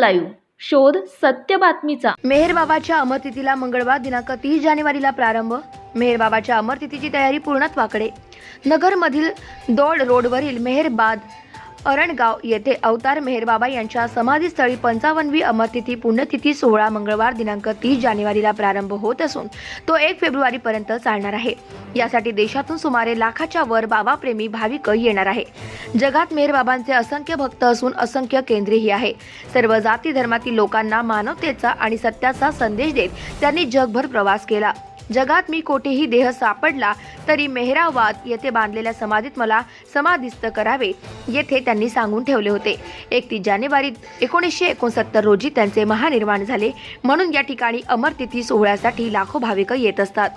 Live शोध सत्य बातमीचा। मेहरबाबाच्या अमरतिथीला मंगळवार दिनांक 30 जानेवारीला प्रारंभ। मेहरबाबाच्या अमरतिथीची तयारी पूर्णत्वाकडे। नगरमधील दौड रोडवरील मेहरबाद अरणगाव येथे अवतार मेहरबाबा यांच्या समाधीस्थळी 55वी अमरतिथी पुण्यतिथी सोहळा मंगळवार दिनांक 30 जानेवारीला प्रारंभ होत असून तो 1 फेब्रुवारीपर्यंत चालणार आहे। यासाठी देशातून सुमारे लाखाच्या वर बाबाप्रेमी भाविक येणार आहे। जगात मेहरबाबांचे असंख्य भक्त असून असंख्य केंद्रेही आहे। सर्व जाती धर्मातील लोकांना मानवतेचा आणि सत्याचा संदेश देत त्यांनी जगभर प्रवास केला। जगात मी कोठेही देह सापडला तरी मेहराबाद येथे बांधलेल्या समाधीत मला समाधिस्थ करावे, येथे त्यांनी सांगून ठेवले होते। 31 जानेवारी 1969 रोजी त्यांचे महानिर्वाण झाले, म्हणून या ठिकाणी अमरतिथी सोहळ्यासाठी लाखो भाविक येत असतात।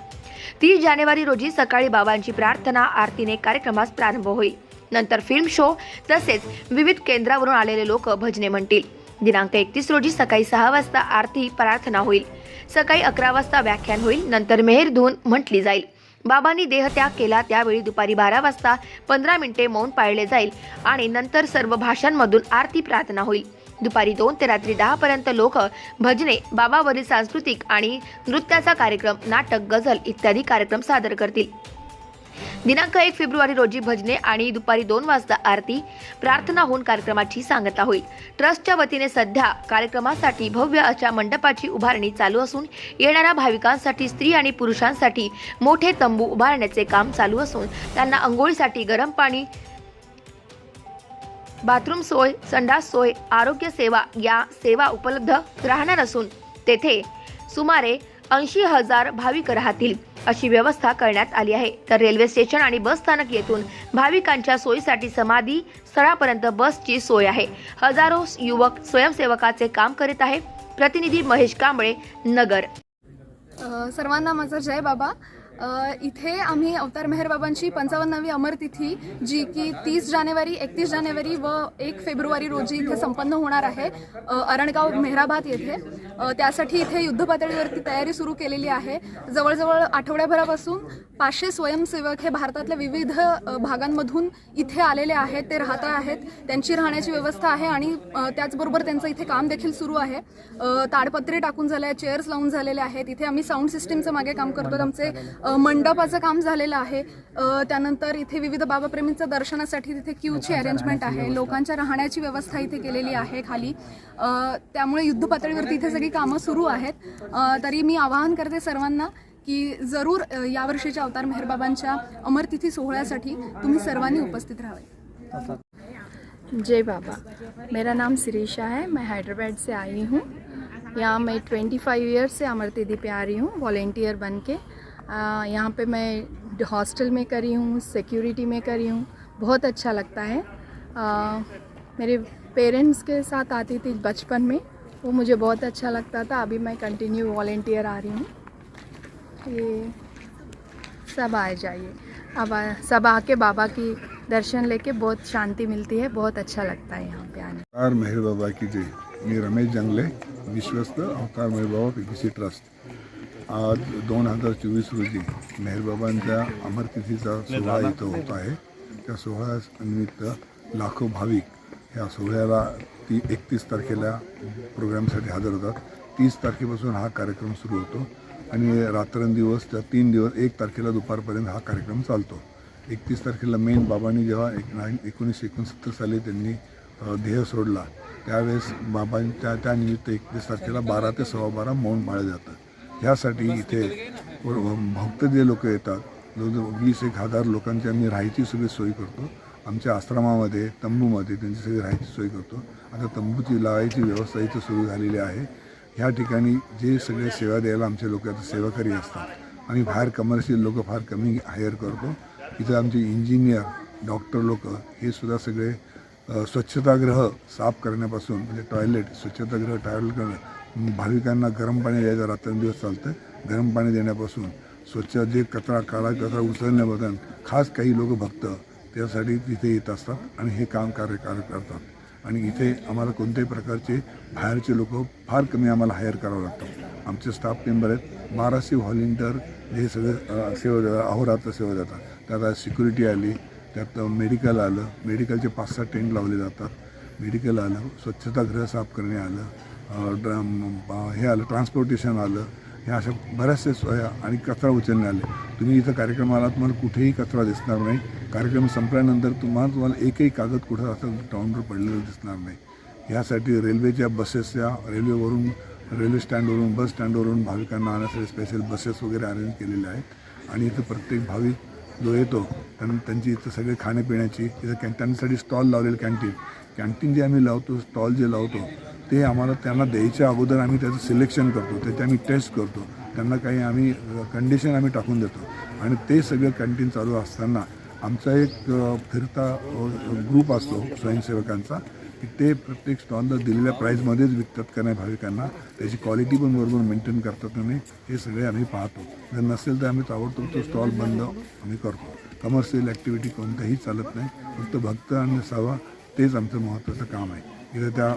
30 जानेवारी रोजी सकाळी बाबांची प्रार्थना आरतीने कार्यक्रमास प्रारंभ होईल। नंतर फिल्म शो तसेच विविध केंद्रावरून आलेले लोक भजने म्हणतील। दिनांक 31 रोजी सकाळी 6 वाजता आरती प्रार्थना होईल। सकाळी 11 वाजता व्याख्यान होईल। नंतर मेहरधून म्हटली जाईल। बाबांनी देहत्याग केला त्यावेळी दुपारी 12 वाजता 15 मिनिटे मौन पाळले जाईल आणि नंतर सर्व भाषांमधून आरती प्रार्थना होईल। दुपारी 2 ते रात्री 10 पर्यंत लोक भजने, बाबावरील सांस्कृतिक आणि नृत्याचा कार्यक्रम, नाटक, गझल इत्यादी कार्यक्रम सादर करतील। दिनांक 1 फेब्रुवारी रोजी भजने आणि दुपारी 2 वाजता आरती प्रार्थना होऊन कार्यक्रमाची सांगता होईल। ट्रस्टच्या वतीने सध्या कार्यक्रमासाठी भव्य अशा मंडपाची उभारणी चालू असून येणाऱ्या भाविकांसाठी स्त्री आणि पुरुषांसाठी मोठे तंबू उभारण्याचे काम चालू असून त्यांना अंघोळीसाठी गरम पाणी, बाथरूम सोय, संडास सोय, आरोग्य सेवा या सेवा उपलब्ध राहणार असून तेथे सुमारे 80,000 भाविक राहतील अशी व्यवस्था करण्यात आली आहे। तर रेल्वे स्टेशन आणि बस स्थानक येथून भाविकांच्या सोयीसाठी समाधी स्थळापर्यंत बसची सोय आहे। हजारो युवक स्वयंसेवकाचे काम करीत आहे। प्रतिनिधी महेश कांबळे, नगर। सर्वांना माझा जय बाबा। इथे आम्ही अवतार मेहरबाबांची 55वी अमरतिथी जी की 30 जानेवारी, 31 जानेवारी व 1 फेब्रुवारी रोजी इथे संपन्न होणार आहे अरणगाव मेहराबाद येथे। त्यासाठी इथे युद्धपातळीवरती तयारी सुरू केलेली आहे। जवळजवळ आठवड्याभरापासून 500 स्वयंसेवक हे भारतातल्या विविध भागांमधून इथे आलेले आहेत, ते राहत आहेत। त्यांची राहण्याची व्यवस्था आहे आणि त्याचबरोबर त्यांचं इथे काम देखील सुरू आहे। ताडपत्रे टाकून झाले आहेत, चेअर्स लावून झालेले आहेत। इथे आम्ही साऊंड सिस्टीमचं मागे काम करतो, आमचे मंडपाचं काम झालेलं आहे। त्यानंतर इथे विविध बाबाप्रेमींच्या दर्शनासाठी तिथे क्यूची अरेंजमेंट आहे। लोकांच्या राहण्याची व्यवस्था इथे केलेली आहे खाली। त्यामुळे युद्ध पातळीवरती इथे सगळी कामं सुरू आहेत। तरी मी आवाहन करते सर्वांना की जरूर यावर्षीच्या अवतार मेहरबाबांच्या अमरतिथि सोहळ्यासाठी तुम्ही सर्वांनी उपस्थित राहावे। जय बाबा। मेरा नाम शिरीषा है, मैं हैदराबाद से आई हूँ। यहाँ मैं 25 ईयर्स से अमरतिथि पे आ रही हूँ वॉलेंटियर बन के। यहाँ पे मैं हॉस्टल में करी हूँ, सिक्योरिटी में करी हूँ। बहुत अच्छा लगता है। मेरे पेरेंट्स के साथ आती थी बचपन में, वो मुझे बहुत अच्छा लगता था। अभी मैं कंटिन्यू वॉलेंटियर आ रही हूँ। ये सब आ जाइए, अब सब आके बाबा की दर्शन लेके बहुत शांति मिलती है, बहुत अच्छा लगता है यहाँ पे आने। अवतार मेहरबाबा की जय। मी रमेश जंगले, विश्वस्त अवतार मेहरबाबा पीपीसी ट्रस्ट। आज 2024 रोजी मेहरबाबांच्या अमरतिथीचा सोहळा इथं होत आहे। त्या सोहळ्यानिमित्त लाखो भाविक ह्या सोहळ्याला 31 तारखेला प्रोग्रामसाठी हजर होतात। 30 तारखेपासून हा कार्यक्रम सुरू होतो आणि रात्रंदिवस त्या 3 दिवस 1 तारखेला दुपारपर्यंत हा कार्यक्रम चालतो। 31 तारखेला मेन बाबांनी जेव्हा 1969 साली त्यांनी देह सोडला त्यावेळेस बाबांच्या त्यानिमित्त 31 तारखेला 12 ते 12:15 मौन पाळलं जातं। ह्यासाठी इथे भक्त जे लोक येतात, 20,000 लोकांची आम्ही राहायची सगळी सोय करतो। आमच्या आश्रमामध्ये तंबूमध्ये त्यांची सगळी राहायची सोय करतो। आता तंबूची लावायची व्यवस्था इथं सुरू झालेली आहे। ह्या ठिकाणी जे सगळे सेवा द्यायला आमचे लोक आता सेवाकरी असतात। आम्ही बाहेर कमर्शियल लोक फार कमी हायर करतो। इथं आमचे इंजिनियर, डॉक्टर लोक हे सुद्धा सगळे स्वच्छतागृह साफ करण्यापासून, म्हणजे टॉयलेट स्वच्छतागृह टॉयलेट करणं, भाविकांना गरम पाणी द्यायचं रात्रंदिवस चालतं, गरम पाणी देण्यापासून स्वच्छ जे कचरा काळा कचरा उचलण्याबद्दल खास काही लोक भक्त त्यासाठी तिथे येत असतात आणि हे काम कार्य करतात। आणि इथे आम्हाला कोणत्याही प्रकारचे बाहेरचे लोक फार कमी आम्हाला हायर करावं लागतं। आमचे स्टाफ मेंबर आहेत 1200 व्हॉलेंटियर हे सगळे सेवा देतात, अहोरात्र सेवा देतात। त्यात सिक्युरिटी आली, त्यात मेडिकल आलं, मेडिकलचे 5-6 टेंट लावले जातात। मेडिकल आलं, स्वच्छतागृह साफ करणे आलं, हे आलं, ट्रान्सपोर्टेशन आलं, ह्या अशा बऱ्याचशा सोया आणि कचरा उचलणे आले. तुम्ही इथं कार्यक्रमाला तुम्हाला कुठेही कचरा दिसणार नाही. कार्यक्रम संपल्यानंतर तुम्हाला एकही कागद कुठं असं ग्राउंडवर पडलेलं दिसणार नाही. ह्यासाठी रेल्वेच्या बसेसच्या रेल्वे स्टँडवरून बस स्टँडवरून भाविकांना आणण्यासाठी स्पेशल बसेस वगैरे अरेंज केलेले आहेत. आणि इथं प्रत्येक भाविक जो येतो त्यांची इथं सगळे खाण्यापिण्याची इथं त्यांच्यासाठी स्टॉल लावलेले कॅन्टीन जे आम्ही लावतो, स्टॉल जे लावतो ते आम्हाला त्यांना द्यायच्या अगोदर आम्ही त्याचं सिलेक्शन करतो, त्याची आम्ही टेस्ट करतो, त्यांना काही आम्ही कंडिशन आम्ही टाकून देतो. आणि ते सगळं कॅन्टीन चालू असताना आमचा एक फिरता ग्रुप असतो स्वयंसेवकांचा की ते प्रत्येक स्टॉलला दिलेल्या प्राईजमध्येच विकतात का नाही भाविकांना, त्याची क्वालिटी पण बरोबर मेंटेन करतात का नाही हे सगळे आम्ही पाहतो. जर नसेल तर आम्ही ताबडतोब तो स्टॉल बंद आम्ही करतो. कमर्शियल ॲक्टिव्हिटी कोणत्याही चालत नाही, फक्त भक्त आणि सेवा तेच आमचं महत्त्वाचं काम आहे. इथं त्या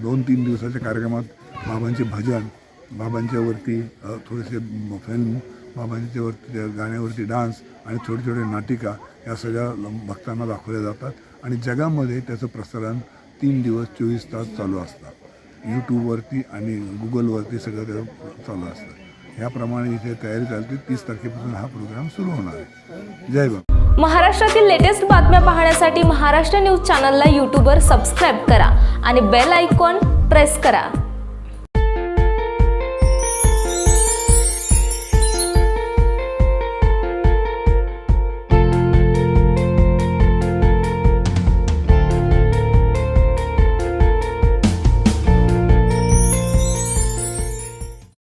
2-3 दिवसाच्या कार्यक्रमात बाबांचे भजन, बाबांच्यावरती थोडेसे फिल्म, बाबांच्यावरती त्या गाण्यावरती डान्स आणि छोटे छोटे नाटिका या सगळ्या भक्तांना दाखवल्या जातात. आणि जगामध्ये त्याचं प्रसारण 3 दिवस 24 तास चालू असतं. यूट्यूबवरती आणि गुगलवरती सगळं त्याचं चालू असतं. ह्याप्रमाणे इथे तयारी चालते. 30 तारखेपासून हा प्रोग्राम सुरू होणार आहे. जय बाबा. महाराष्ट्रातील लेटेस्ट बातम्या पाहण्यासाठी महाराष्ट्र न्यूज चॅनलला यूट्यूबवर सबस्क्राईब करा आणि बेल आयकॉन प्रेस करा.